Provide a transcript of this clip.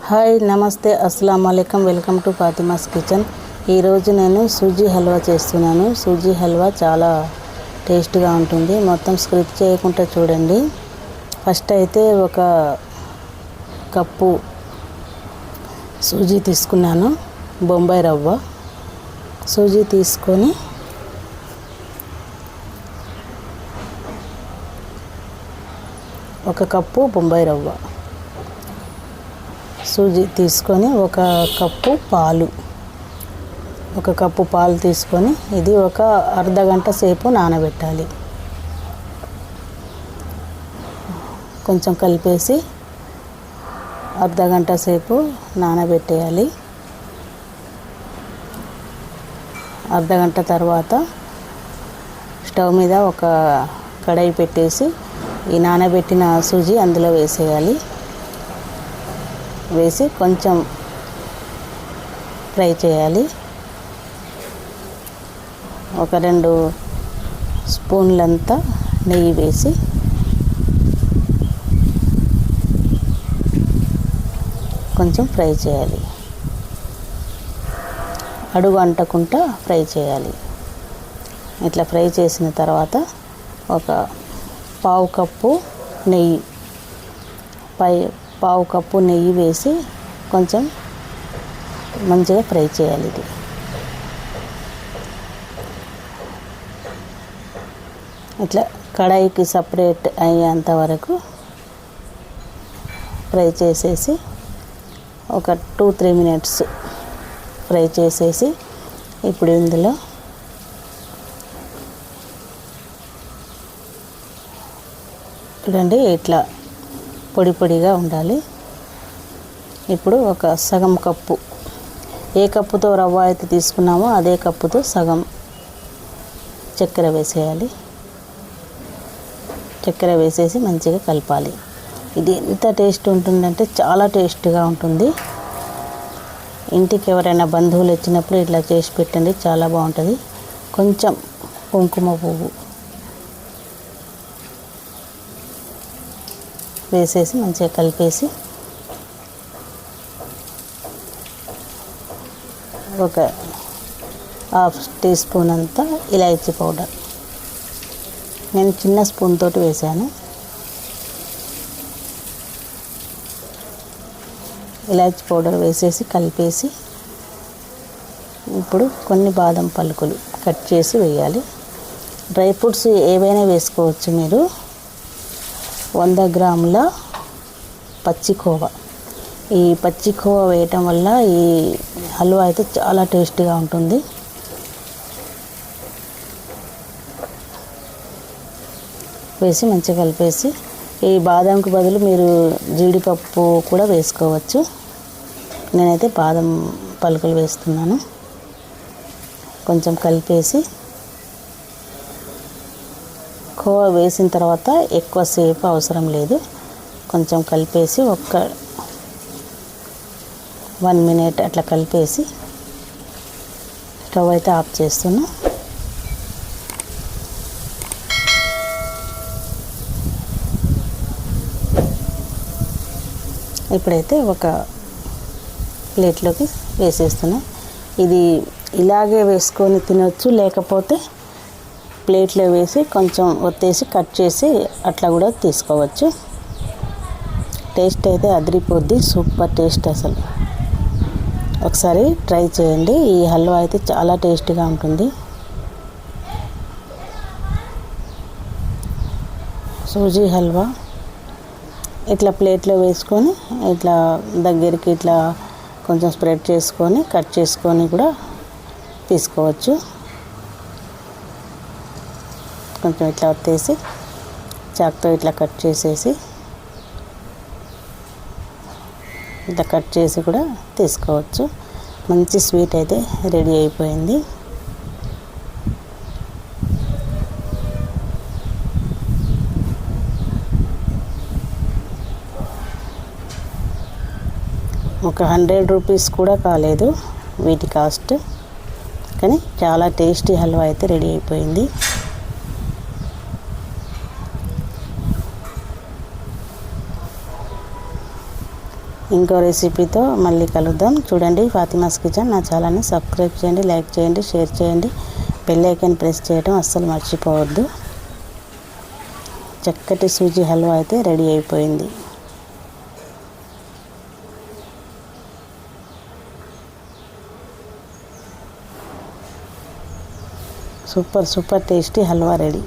Hi నమస్తే అస్సలాము అలైకుం welcome to Fatima's kitchen. ఈరోజు నేను సూజీ హల్వా చేస్తున్నాను. సూజీ హల్వా చాలా టేస్ట్గా ఉంటుంది. మొత్తం స్క్రిప్ట్ చేయకుండా చూడండి. ఫస్ట్ అయితే ఒక కప్పు సూజీ తీసుకున్నాను, బొంబాయి రవ్వ. సూజీ తీసుకొని ఒక కప్పు బొంబాయి రవ్వ, సూజీ తీసుకొని ఒక కప్పు పాలు తీసుకొని ఇది ఒక అర్ధ గంట సేపు నానబెట్టాలి. కొంచెం కలిపేసి అర్ధ గంట సేపు నానబెట్టేయాలి. అర్ధ గంట తర్వాత స్టవ్ మీద ఒక కడాయి పెట్టేసి ఈ నానబెట్టిన సూజీ అందులో వేసేయాలి. వేసి కొంచెం ఫ్రై చేయాలి. ఒక 2 స్పూన్లంతా నెయ్యి వేసి కొంచెం ఫ్రై చేయాలి. అడుగు అంటకుండా ఫ్రై చేయాలి. ఇట్లా ఫ్రై చేసిన తర్వాత ఒక పావు కప్పు నెయ్యి వేసి కొంచెం మంచిగా ఫ్రై చేయాలి. ఇది ఇట్లా కడాయికి సపరేట్ అయ్యేంత వరకు ఫ్రై చేసేసి ఒక 2-3 మినిట్స్ ఫ్రై చేసేసి ఇప్పుడు ఇందులో చూడండి ఇట్లా పొడి పొడిగా ఉండాలి. ఇప్పుడు ఒక సగం కప్పు, ఏ కప్పుతో రవ్వ అయితే తీసుకున్నామో అదే కప్పుతో సగం చక్కెర వేసేయాలి. చక్కెర వేసేసి మంచిగా కలపాలి. ఇది ఎంత టేస్ట్ ఉంటుందంటే చాలా టేస్ట్గా ఉంటుంది. ఇంటికి ఎవరైనా బంధువులు వచ్చినప్పుడు ఇట్లా చేసి పెట్టండి, చాలా బాగుంటుంది. కొంచెం కుంకుమ పువ్వు వేసేసి మంచిగా కలిపేసి ఒక 1/2 టీ స్పూన్ అంతా ఇలాచీ పౌడర్, నేను చిన్న స్పూన్ తోటి వేసాను. ఇలాచీ పౌడర్ వేసేసి కలిపేసి ఇప్పుడు కొన్ని బాదం పలుకులు కట్ చేసి వేయాలి. డ్రై ఫ్రూట్స్ ఏవైనా వేసుకోవచ్చు మీరు. 100 గ్రాముల పచ్చికోవా, ఈ పచ్చికోవా వేయటం వల్ల ఈ హల్వా అయితే చాలా టేస్టీగా ఉంటుంది. వేసి మంచిగా కలిపేసి ఈ బాదంకి బదులు మీరు జీడిపప్పు కూడా వేసుకోవచ్చు. నేనైతే బాదం పలుకులు వేస్తున్నాను. కొంచెం కలిపేసి కోవా వేసిన తర్వాత ఎక్కువసేపు అవసరం లేదు. కొంచెం కలిపేసి ఒక 1 మినిట్ అట్లా కలిపేసి స్టవ్ అయితే ఆఫ్ చేస్తున్నా. ఇప్పుడైతే ఒక ప్లేట్లోకి వేసేస్తున్నా. ఇది ఇలాగే వేసుకొని తినొచ్చు, లేకపోతే ప్లేట్లో వేసి కొంచెం ఒత్తేసి కట్ చేసి అట్లా కూడా తీసుకోవచ్చు. టేస్ట్ అయితే అదిరిపోద్ది, సూపర్ టేస్ట్ అసలు. ఒకసారి ట్రై చేయండి. ఈ హల్వా అయితే చాలా టేస్టీగా ఉంటుంది. సూజీ హల్వా ఇట్లా ప్లేట్లో వేసుకొని ఇట్లా దగ్గరికి ఇట్లా కొంచెం స్ప్రెడ్ చేసుకొని కట్ చేసుకొని కూడా తీసుకోవచ్చు. కొంచెం ఇట్లా వచ్చేసి చాక్తో ఇట్లా కట్ చేసేసి ఇట్లా కట్ చేసి కూడా తీసుకోవచ్చు. మంచి స్వీట్ అయితే రెడీ అయిపోయింది. ఒక 100 రూపీస్ కూడా కాలేదు వీటి కాస్ట్, కానీ చాలా టేస్టీ హల్వా అయితే రెడీ అయిపోయింది. ఇంకో రెసిపీతో మళ్ళీ కలుద్దాం. చూడండి ఫాతిమాస్ కిచెన్. నా ఛానల్ని సబ్స్క్రైబ్ చేయండి, లైక్ చేయండి, షేర్ చేయండి, బెల్ ఐకాన్ ప్రెస్ చేయడం అస్సలు మర్చిపోవద్దు. చక్కటి సూజీ హల్వా అయితే రెడీ అయిపోయింది. Super tasty halwa ready.